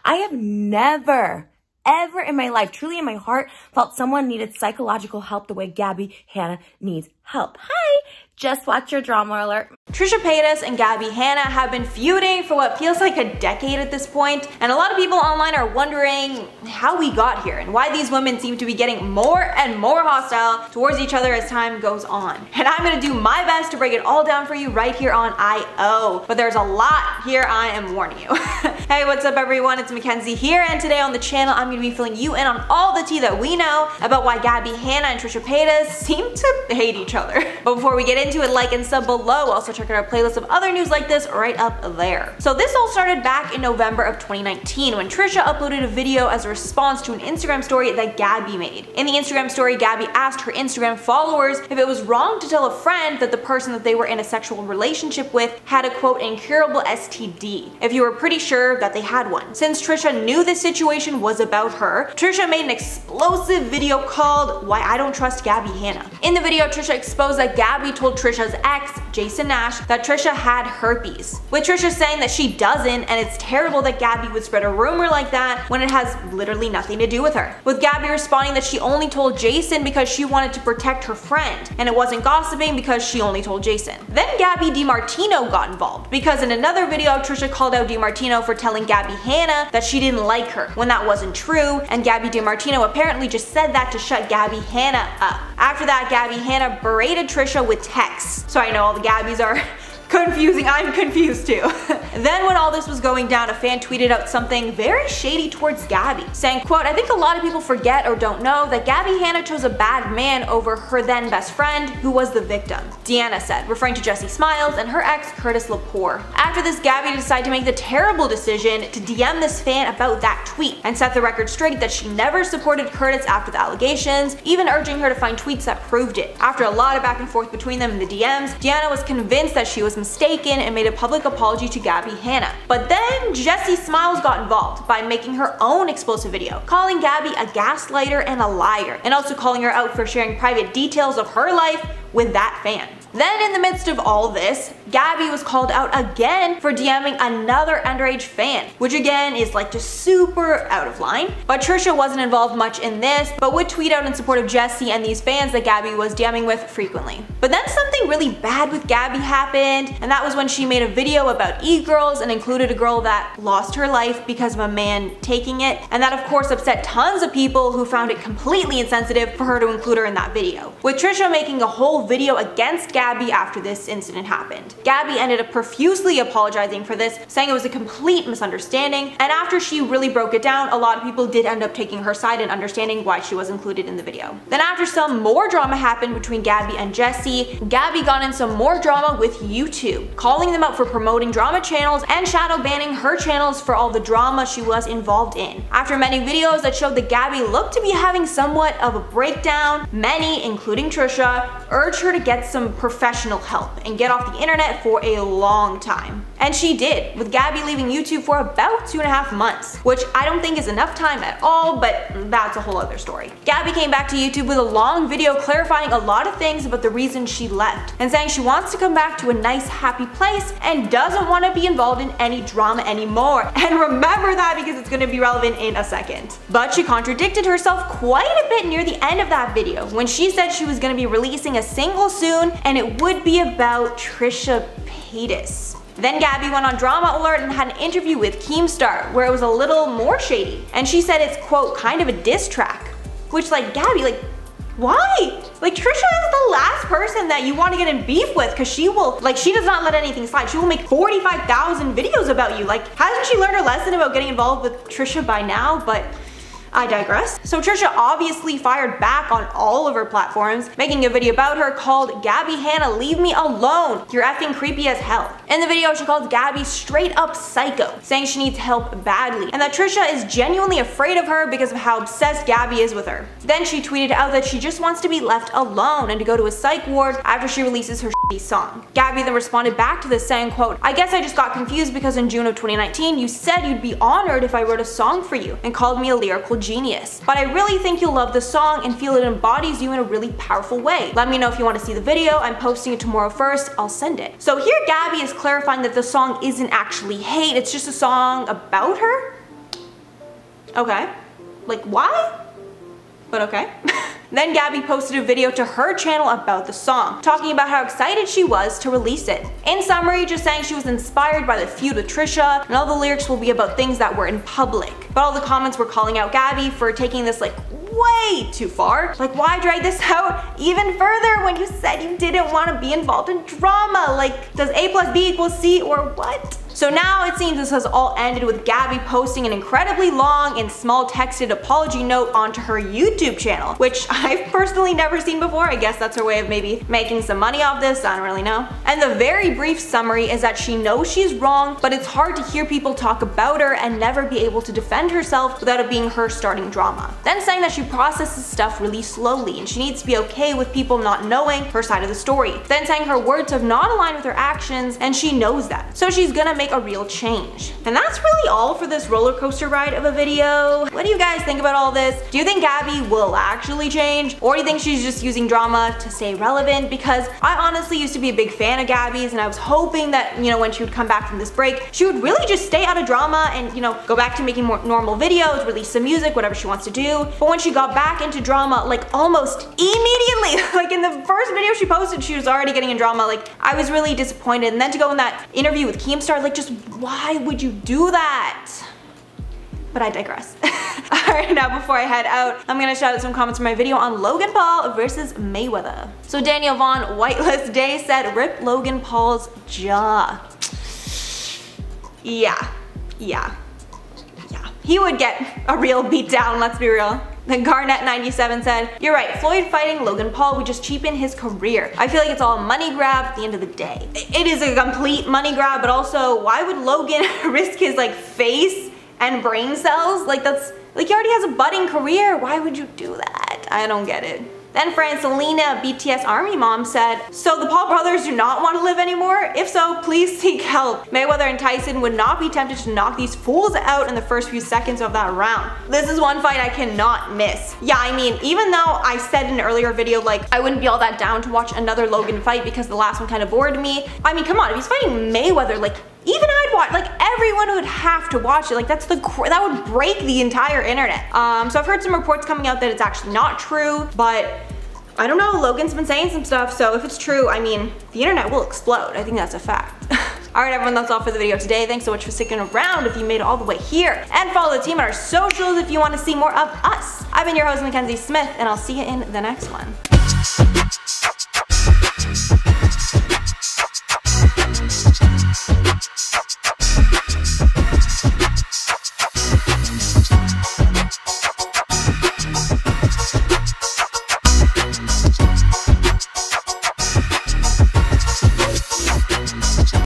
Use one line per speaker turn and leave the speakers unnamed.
I have never, ever in my life, truly in my heart, felt someone needed psychological help the way Gabbie Hanna needs help. Hi! Just watch your drama alert.
Trisha Paytas and Gabbie Hanna have been feuding for what feels like a decade at this point, and a lot of people online are wondering how we got here and why these women seem to be getting more and more hostile towards each other as time goes on. And I'm gonna do my best to break it all down for you right here on I.O. But there's a lot here, I am warning you. Hey, what's up everyone? It's Mackenzie here, and today on the channel I'm gonna be filling you in on all the tea that we know about why Gabbie Hanna and Trisha Paytas seem to hate each other. But before we get into it, like and sub below. Also check out our playlist of other news like this right up there. So this all started back in November of 2019 when Trisha uploaded a video as a response to an Instagram story that Gabbie made. In the Instagram story, Gabbie asked her Instagram followers if it was wrong to tell a friend that the person that they were in a sexual relationship with had a quote incurable STD, if you were pretty sure that they had one. Since Trisha knew this situation was about her, Trisha made an explosive video called Why I Don't Trust Gabbie Hanna. In the video, Trisha exposed that Gabbie told Trisha's ex, Jason Nash, that Trisha had herpes, with Trisha saying that she doesn't, and it's terrible that Gabbie would spread a rumor like that when it has literally nothing to do with her. With Gabbie responding that she only told Jason because she wanted to protect her friend, and it wasn't gossiping because she only told Jason. Then Gabbie DiMartino got involved, because in another video Trisha called out DiMartino for telling Gabbie Hanna that she didn't like her, when that wasn't true, and Gabbie DiMartino apparently just said that to shut Gabbie Hanna up. After that, Gabbie Hanna berated Trisha with texts. So I know all the Gabbies are confusing, I'm confused too. Then when all this was going down, a fan tweeted out something very shady towards Gabbie, saying, quote, I think a lot of people forget or don't know that Gabbie Hanna chose a bad man over her then best friend, who was the victim, Deanna said, referring to Jessie Smiles and her ex Curtis Lepore. After this, Gabbie decided to make the terrible decision to DM this fan about that tweet and set the record straight that she never supported Curtis after the allegations, even urging her to find tweets that proved it. After a lot of back and forth between them in the DMs, Deanna was convinced that she was mistaken and made a public apology to Gabbie Hanna. But then Jessie Smiles got involved by making her own explosive video, calling Gabbie a gaslighter and a liar, and also calling her out for sharing private details of her life with that fan. Then in the midst of all this, Gabbie was called out again for DMing another underage fan, which again is like just super out of line. But Trisha wasn't involved much in this, but would tweet out in support of Jessie and these fans that Gabbie was DMing with frequently. But then something really bad with Gabbie happened, and that was when she made a video about e-girls and included a girl that lost her life because of a man taking it, and that of course upset tons of people who found it completely insensitive for her to include her in that video, with Trisha making a whole video against Gabbie after this incident happened. Gabbie ended up profusely apologizing for this, saying it was a complete misunderstanding, and after she really broke it down, a lot of people did end up taking her side and understanding why she was included in the video. Then after some more drama happened between Gabbie and Jessie, Gabbie got in some more drama with YouTube, calling them out for promoting drama channels and shadow banning her channels for all the drama she was involved in. After many videos that showed that Gabbie looked to be having somewhat of a breakdown, many, including Trisha, urged her to get some professional help and get off the internet for a long time. And she did, with Gabbie leaving YouTube for about 2.5 months, which I don't think is enough time at all, but that's a whole other story. Gabbie came back to YouTube with a long video clarifying a lot of things about the reason she left, and saying she wants to come back to a nice happy place and doesn't want to be involved in any drama anymore. And remember that because it's going to be relevant in a second. But she contradicted herself quite a bit near the end of that video when she said she was going to be releasing a single soon and it would be about Trisha Paytas. Then Gabbie went on Drama Alert and had an interview with Keemstar where it was a little more shady, and she said it's quote kind of a diss track, which like Gabbie, like why? Like Trisha is the last person that you want to get in beef with, because she will, like, she does not let anything slide. She will make 45,000 videos about you. Like, hasn't she learned her lesson about getting involved with Trisha by now? But I digress. So Trisha obviously fired back on all of her platforms, making a video about her called Gabbie Hanna Leave Me Alone, You're effing creepy as hell. In the video she called Gabbie straight up psycho, saying she needs help badly, and that Trisha is genuinely afraid of her because of how obsessed Gabbie is with her. Then she tweeted out that she just wants to be left alone and to go to a psych ward after she releases her shitty song. Gabbie then responded back to this saying, quote, I guess I just got confused because in June of 2019 you said you'd be honored if I wrote a song for you and called me a lyrical genius. But I really think you'll love the song and feel it embodies you in a really powerful way. Let me know if you want to see the video. I'm posting it tomorrow first. I'll send it. So here Gabbie is clarifying that the song isn't actually hate, it's just a song about her. Okay. Like, why? But okay. Then Gabbie posted a video to her channel about the song, talking about how excited she was to release it. In summary, just saying she was inspired by the feud with Trisha, and all the lyrics will be about things that were in public. But all the comments were calling out Gabbie for taking this like way too far. Like, why drag this out even further when you said you didn't want to be involved in drama? Like, does A plus B equals C or what? So now it seems this has all ended with Gabbie posting an incredibly long and small texted apology note onto her YouTube channel, which I've personally never seen before. I guess that's her way of maybe making some money off this, I don't really know. And the very brief summary is that she knows she's wrong, but it's hard to hear people talk about her and never be able to defend herself without it being her starting drama. Then saying that she processes stuff really slowly and she needs to be okay with people not knowing her side of the story. Then saying her words have not aligned with her actions and she knows that. So she's gonna make a real change. And that's really all for this roller coaster ride of a video. What do you guys think about all this? Do you think Gabbie will actually change? Or do you think she's just using drama to stay relevant? Because I honestly used to be a big fan of Gabbie's and I was hoping that, you know, when she would come back from this break, she would really just stay out of drama and, you know, go back to making more normal videos, release some music, whatever she wants to do. But when she got back into drama, like almost immediately, like in the first video she posted, she was already getting in drama. Like, I was really disappointed. And then to go in that interview with Keemstar, like, just why would you do that? But I digress. Alright, now before I head out, I'm gonna shout out some comments from my video on Logan Paul versus Mayweather. So Daniel Vaughn, Whitelist Day, said, "Rip Logan Paul's jaw." Yeah. He would get a real beatdown, let's be real. Then Garnett97 said, "You're right, Floyd fighting Logan Paul would just cheapen his career. I feel like it's all a money grab at the end of the day." It is a complete money grab, but also, why would Logan risk his like face and brain cells? Like, that's, like, he already has a budding career. Why would you do that? I don't get it. Then Francelina, BTS Army Mom, said, "So the Paul brothers do not want to live anymore? If so, please seek help. Mayweather and Tyson would not be tempted to knock these fools out in the first few seconds of that round. This is one fight I cannot miss." Yeah, I mean, even though I said in an earlier video, like, I wouldn't be all that down to watch another Logan fight because the last one kind of bored me. I mean, come on, if he's fighting Mayweather, like, even I'd watch, like, everyone would have to watch it. Like, that's that would break the entire internet. So I've heard some reports coming out that it's actually not true, but I don't know, Logan's been saying some stuff, so if it's true, I mean, the internet will explode. I think that's a fact. Alright everyone, that's all for the video today. Thanks so much for sticking around if you made it all the way here. And follow the team on our socials if you want to see more of us. I've been your host, Mackenzie Smith, and I'll see you in the next one.